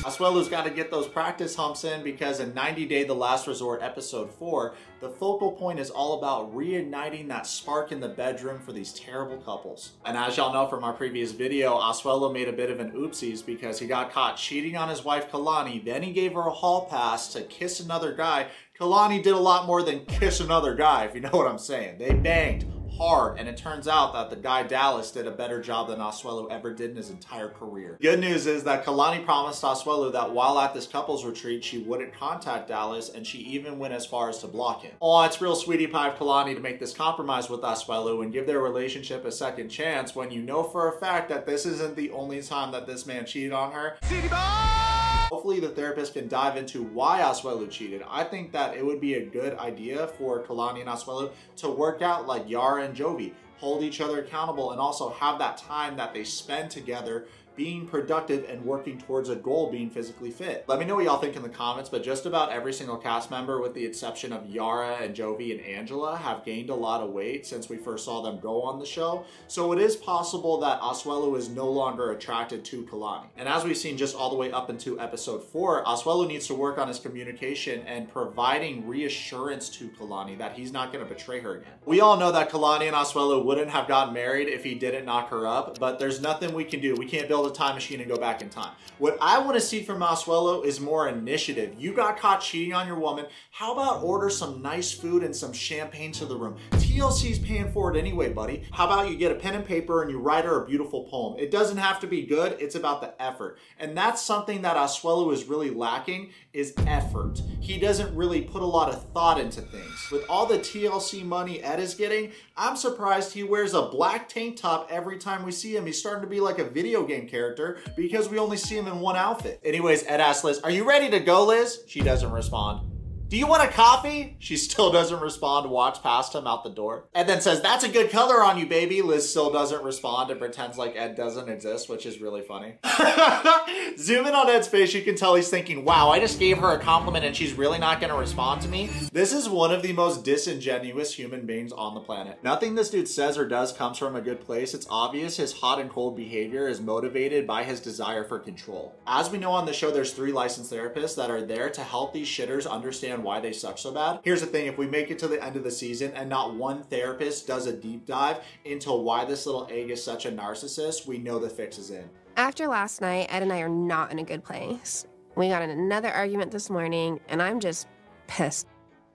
Asuelu's got to get those practice humps in because in 90 Day The Last Resort episode 4, the focal point is all about reigniting that spark in the bedroom for these terrible couples. And as y'all know from our previous video, Asuelu made a bit of an oopsies because he got caught cheating on his wife Kalani, then he gave her a hall pass to kiss another guy. Kalani did a lot more than kiss another guy, if you know what I'm saying. They banged hard, and it turns out that the guy Dallas did a better job than Asuelu ever did in his entire career. Good news is that Kalani promised Asuelu that while at this couples retreat, she wouldn't contact Dallas, and she even went as far as to block him. Oh, it's real sweetie pie of Kalani to make this compromise with Asuelu and give their relationship a second chance when you know for a fact that this isn't the only time that this man cheated on her. City boy! Hopefully the therapist can dive into why Asuelu cheated. I think that it would be a good idea for Kalani and Asuelu to work out like Yara and Jovi, hold each other accountable, and also have that time that they spend together being productive and working towards a goal, being physically fit. Let me know what y'all think in the comments, but just about every single cast member with the exception of Yara and Jovi and Angela have gained a lot of weight since we first saw them go on the show. So it is possible that Asuelu is no longer attracted to Kalani. And as we've seen just all the way up into episode 4, Asuelu needs to work on his communication and providing reassurance to Kalani that he's not gonna betray her again. We all know that Kalani and Asuelu wouldn't have gotten married if he didn't knock her up, but there's nothing we can do. We can't build a time machine and go back in time. What I want to see from Asuelu is more initiative. You got caught cheating on your woman. How about order some nice food and some champagne to the room? TLC's paying for it anyway, buddy. How about you get a pen and paper and you write her a beautiful poem? It doesn't have to be good. It's about the effort. And that's something that Asuelu is really lacking, is effort. He doesn't really put a lot of thought into things. With all the TLC money Ed is getting, I'm surprised he wears a black tank top every time we see him. He's starting to be like a video game character because we only see him in one outfit. Anyways, Ed asks Liz, "Are you ready to go, Liz?" She doesn't respond. "Do you want a coffee?" She still doesn't respond, walks past him out the door. Ed then says, "That's a good color on you, baby." Liz still doesn't respond and pretends like Ed doesn't exist, which is really funny. Zoom in on Ed's face, you can tell he's thinking, wow, I just gave her a compliment and she's really not gonna respond to me? This is one of the most disingenuous human beings on the planet. Nothing this dude says or does comes from a good place. It's obvious his hot and cold behavior is motivated by his desire for control. As we know on the show, there's 3 licensed therapists that are there to help these shitters understand why they suck so bad. Here's the thing, if we make it to the end of the season and not one therapist does a deep dive into why this little egg is such a narcissist, we know the fix is in. After last night, Ed and I are not in a good place. We got in another argument this morning, and I'm just pissed.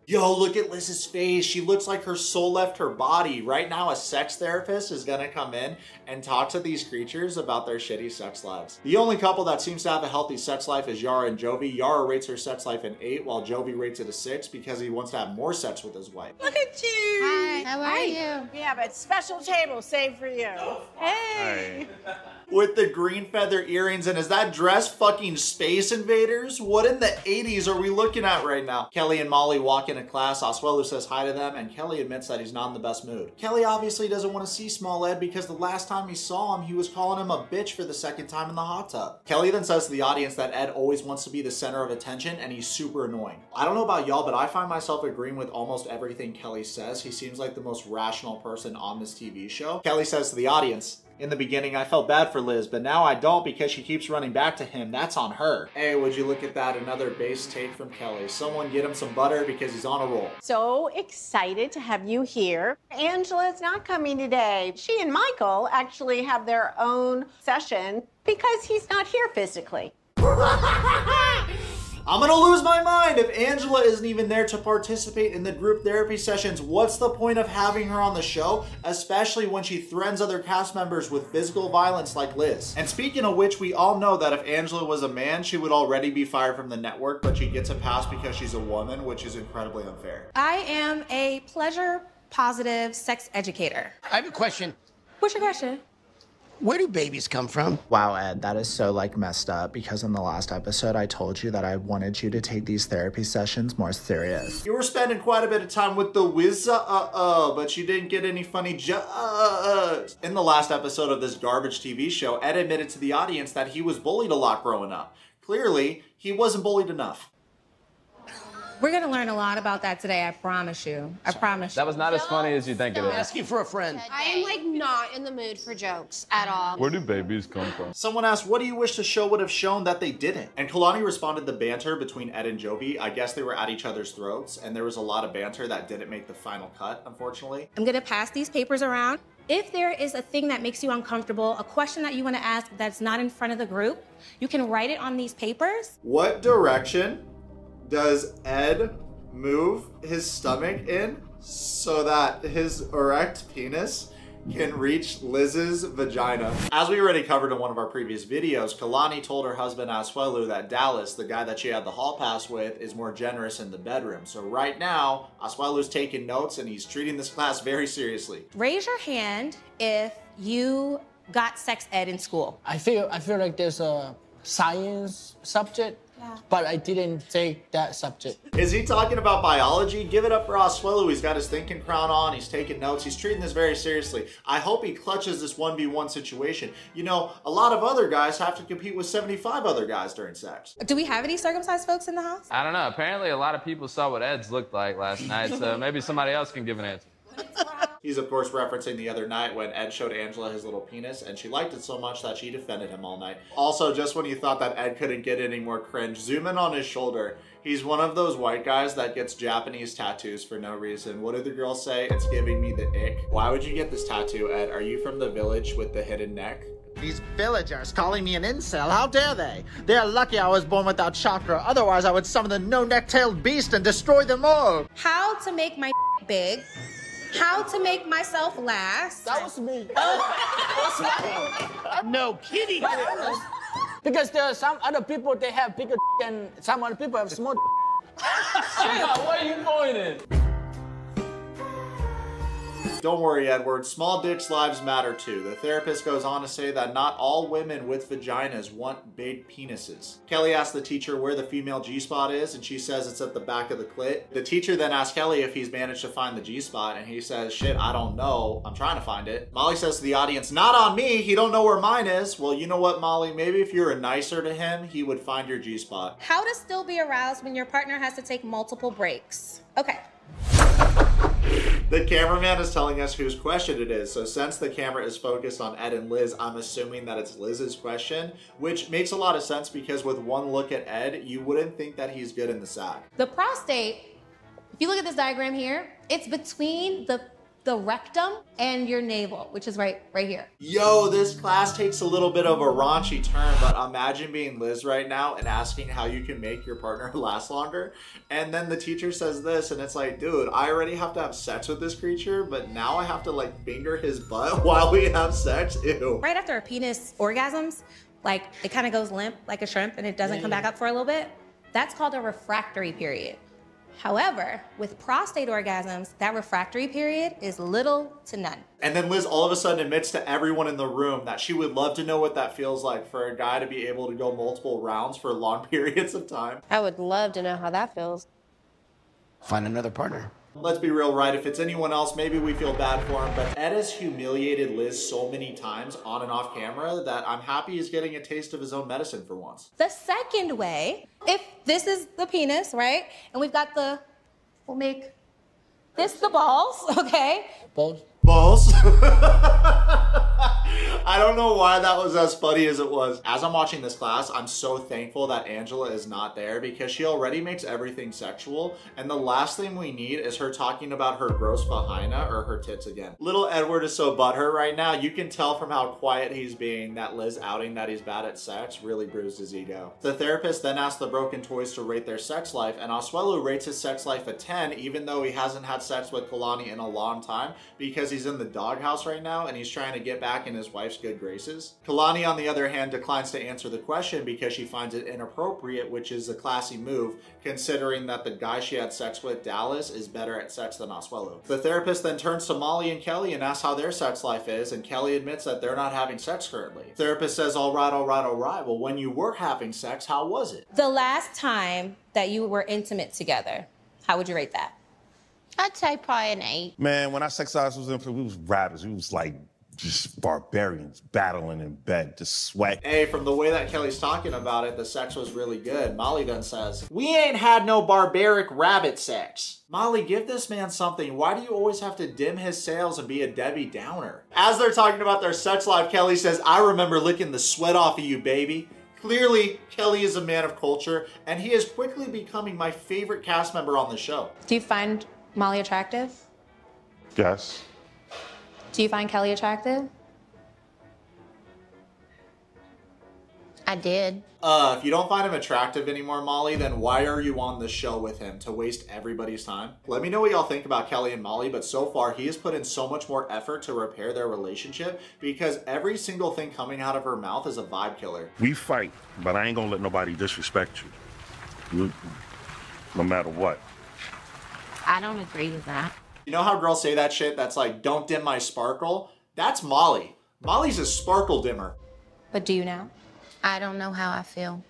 Yo, look at Liz's face. She looks like her soul left her body. Right now, a sex therapist is gonna come in and talk to these creatures about their shitty sex lives. The only couple that seems to have a healthy sex life is Yara and Jovi. Yara rates her sex life an 8, while Jovi rates it a 6 because he wants to have more sex with his wife. Look at you. Hi, how are you? We have a special table saved for you. Hey. With the green feather earrings, and is that dress fucking Space Invaders? What in the 80s are we looking at right now? Kelly and Molly walk into class. Asuelu says hi to them, and Kelly admits that he's not in the best mood. Kelly obviously doesn't want to see small Ed because the last time he saw him, he was calling him a bitch for the 2nd time in the hot tub. Kelly then says to the audience that Ed always wants to be the center of attention, and he's super annoying. I don't know about y'all, but I find myself agreeing with almost everything Kelly says. He seems like the most rational person on this TV show. Kelly says to the audience, "In the beginning, I felt bad for Liz, but now I don't because she keeps running back to him. That's on her." Hey, would you look at that? Another base take from Kelly. Someone get him some butter because he's on a roll. So excited to have you here. Angela's not coming today. She and Michael actually have their own session because he's not here physically. I'm gonna lose my mind if Angela isn't even there to participate in the group therapy sessions. What's the point of having her on the show, especially when she threatens other cast members with physical violence like Liz? And speaking of which, we all know that if Angela was a man, she would already be fired from the network, but she gets a pass because she's a woman, which is incredibly unfair. I am a pleasure-positive sex educator. I have a question. What's your question? Where do babies come from? Wow, Ed, that is so messed up because in the last episode I told you that I wanted you to take these therapy sessions more serious. You were spending quite a bit of time with the but you didn't get any funny jokes. In the last episode of this garbage TV show, Ed admitted to the audience that he was bullied a lot growing up. Clearly, he wasn't bullied enough. We're gonna learn a lot about that today, I promise you. I promise you. That was not as funny as you think it is. Asking for a friend. I am like not in the mood for jokes at all. Where do babies come from? Someone asked, what do you wish the show would have shown that they didn't? And Kalani responded the banter between Ed and Jovi. I guess they were at each other's throats, and there was a lot of banter that didn't make the final cut, unfortunately. I'm gonna pass these papers around. If there is a thing that makes you uncomfortable, a question that you wanna ask that's not in front of the group, you can write it on these papers. What direction does Ed move his stomach in so that his erect penis can reach Liz's vagina? As we already covered in one of our previous videos, Kalani told her husband Asuelu that Dallas, the guy that she had the hall pass with, is more generous in the bedroom. So right now, Asuelu's taking notes and he's treating this class very seriously. Raise your hand if you got sex ed in school. I feel like there's a science subject, but I didn't take that subject. Is he talking about biology? Give it up for Asuelu. He's got his thinking crown on. He's taking notes. He's treating this very seriously. I hope he clutches this 1v1 situation. You know, a lot of other guys have to compete with 75 other guys during sex. Do we have any circumcised folks in the house? I don't know. Apparently, a lot of people saw what Ed's looked like last night, so maybe somebody else can give an answer. He's of course referencing the other night when Ed showed Angela his little penis and she liked it so much that she defended him all night. Also, just when you thought that Ed couldn't get any more cringe, zoom in on his shoulder. He's one of those white guys that gets Japanese tattoos for no reason. What do the girls say? It's giving me the ick. Why would you get this tattoo, Ed? Are you from the village with the hidden neck? These villagers calling me an incel, how dare they? They're lucky I was born without chakra, otherwise I would summon the no-neck-tailed beast and destroy them all. How to make my big, how to make myself last. That was me. No kidding. Because there are some other people, they have bigger and some other people have small. Why are you pointing? Don't worry, Edward. Small dicks lives matter too. The therapist goes on to say that not all women with vaginas want big penises. Kelly asks the teacher where the female G-spot is, and she says it's at the back of the clit. The teacher then asks Kelly if he's managed to find the G-spot, and he says, shit, I don't know. I'm trying to find it. Molly says to the audience, not on me. He don't know where mine is. Well, you know what, Molly? Maybe if you were nicer to him, he would find your G-spot. How to still be aroused when your partner has to take multiple breaks. Okay. The cameraman is telling us whose question it is, so since the camera is focused on Ed and Liz, I'm assuming that it's Liz's question, which makes a lot of sense because with one look at Ed, you wouldn't think that he's good in the sack. The prostate, if you look at this diagram here, it's between the rectum and your navel, which is right here. Yo, this class takes a little bit of a raunchy turn, but imagine being Liz right now and asking how you can make your partner last longer. And then the teacher says this, and it's like, dude, I already have to have sex with this creature, but now I have to like finger his butt while we have sex? Ew. Right after a penis orgasms, like it kind of goes limp like a shrimp and it doesn't come back up for a little bit. That's called a refractory period. However, with prostate orgasms, that refractory period is little to none. And then Liz all of a sudden admits to everyone in the room that she would love to know what that feels like for a guy to be able to go multiple rounds for long periods of time. I would love to know how that feels. Find another partner. Let's be real, right? If it's anyone else, maybe we feel bad for him, but Ed has humiliated Liz so many times on and off camera that I'm happy he's getting a taste of his own medicine for once. The second way, if this is the penis, right? And we've got we'll make this the balls, okay? Balls. Balls. I don't know why that was as funny as it was. As I'm watching this class, I'm so thankful that Angela is not there because she already makes everything sexual, and the last thing we need is her talking about her gross vagina or her tits again. Little Edward is so butthurt right now. You can tell from how quiet he's being that Liz outing that he's bad at sex really bruised his ego. The therapist then asks the broken toys to rate their sex life, and Asuelu rates his sex life a 10 even though he hasn't had sex with Kalani in a long time because he's in the doghouse right now and he's trying to get back in his wife's good graces. Kalani, on the other hand, declines to answer the question because she finds it inappropriate, which is a classy move considering that the guy she had sex with, Dallas, is better at sex than Asuelu. The therapist then turns to Molly and Kelly and asks how their sex life is, and Kelly admits that they're not having sex currently. Therapist says, all right. Well, when you were having sex, how was it? The last time that you were intimate together, how would you rate that? I'd say probably an 8. Man, when I sexualized was we was rappers. We was like just barbarians battling in bed, just sweat. Hey, from the way that Kelly's talking about it, the sex was really good. Molly then says, "We ain't had no barbaric rabbit sex." Molly, give this man something. Why do you always have to dim his sails and be a Debbie Downer? As they're talking about their sex life, Kelly says, "I remember licking the sweat off of you, baby." Clearly, Kelly is a man of culture, and he is quickly becoming my favorite cast member on the show. Do you find Molly attractive? Yes. Do you find Kelly attractive? I did. If you don't find him attractive anymore, Molly, then why are you on the show with him? To waste everybody's time? Let me know what y'all think about Kelly and Molly, but so far he has put in so much more effort to repair their relationship because every single thing coming out of her mouth is a vibe killer. We fight, but I ain't gonna let nobody disrespect you. No matter what. I don't agree with that. You know how girls say that shit that's like, "Don't dim my sparkle"? That's Molly. Molly's a sparkle dimmer. But do you now? I don't know how I feel.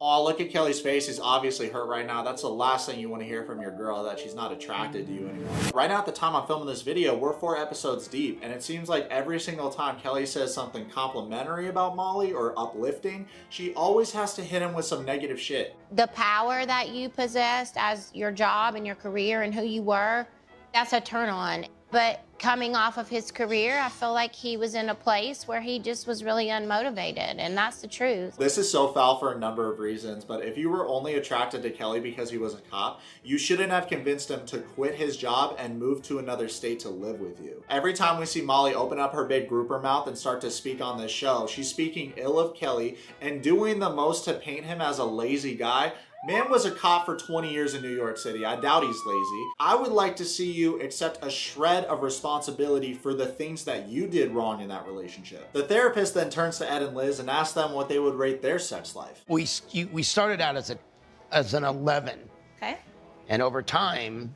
Oh, look at Kelly's face. He's obviously hurt right now. That's the last thing you want to hear from your girl, that she's not attracted to you anymore. Right now at the time I'm filming this video, we're 4 episodes deep, and it seems like every single time Kelly says something complimentary about Molly or uplifting, she always has to hit him with some negative shit. The power that you possessed as your job and your career and who you were, that's a turn on. But coming off of his career, I feel like he was in a place where he just was really unmotivated, and that's the truth. This is so foul for a number of reasons, but if you were only attracted to Kelly because he was a cop, you shouldn't have convinced him to quit his job and move to another state to live with you. Every time we see Molly open up her big grouper mouth and start to speak on this show, she's speaking ill of Kelly and doing the most to paint him as a lazy guy. Man was a cop for 20 years in New York City. I doubt he's lazy. I would like to see you accept a shred of responsibility for the things that you did wrong in that relationship. The therapist then turns to Ed and Liz and asks them what they would rate their sex life. We started out as an 11. Okay. And over time,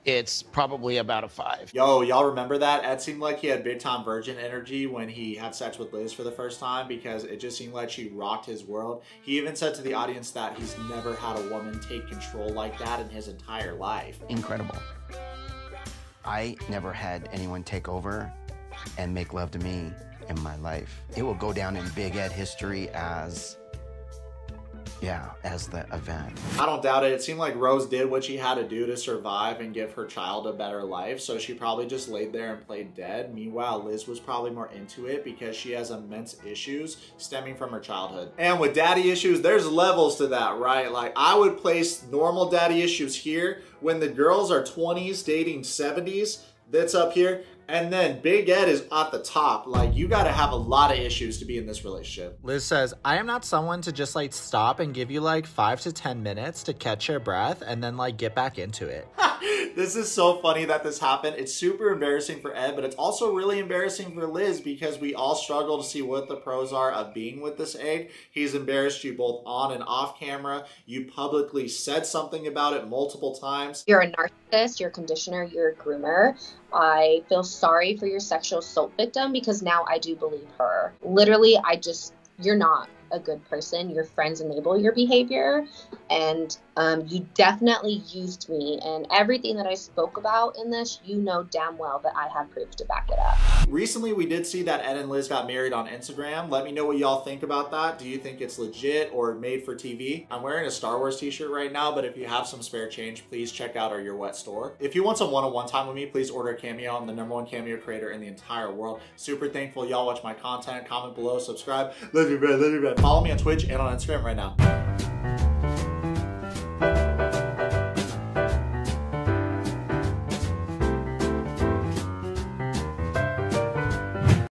it's probably about a 5. Yo, y'all remember that? Ed seemed like he had big time virgin energy when he had sex with Liz for the first time because it just seemed like she rocked his world. He even said to the audience that he's never had a woman take control like that in his entire life. Incredible. I never had anyone take over and make love to me in my life. It will go down in Big Ed history as the event. I don't doubt it. It seemed like Rose did what she had to do to survive and give her child a better life, so she probably just laid there and played dead. Meanwhile, Liz was probably more into it because she has immense issues stemming from her childhood. And with daddy issues, there's levels to that, right? Like, I would place normal daddy issues here when the girls are 20s dating 70s. That's up here. And then Big Ed is at the top. Like, you gotta have a lot of issues to be in this relationship. Liz says, "I am not someone to just like stop and give you like 5 to 10 minutes to catch your breath and then like get back into it." This is so funny that this happened. It's super embarrassing for Ed, but it's also really embarrassing for Liz because we all struggle to see what the pros are of being with this egg. He's embarrassed you both on and off camera. You publicly said something about it multiple times. You're a narcissist, you're a conditioner, you're a groomer. I feel sorry for your sexual assault victim because now I do believe her. Literally, you're not a good person. Your friends enable your behavior, and you definitely used me, and everything that I spoke about in this, you know damn well that I have proof to back it up. Recently, we did see that Ed and Liz got married on Instagram. Let me know what y'all think about that. Do you think it's legit or made for TV? I'm wearing a Star Wars t-shirt right now, but if you have some spare change, please check out our Your Wet store. If you want some one-on-one time with me, please order Cameo. I'm the #1 Cameo creator in the entire world. Super thankful y'all watch my content. Comment below, subscribe. Love you, bro. Love you, bro. Follow me on Twitch and on Instagram right now.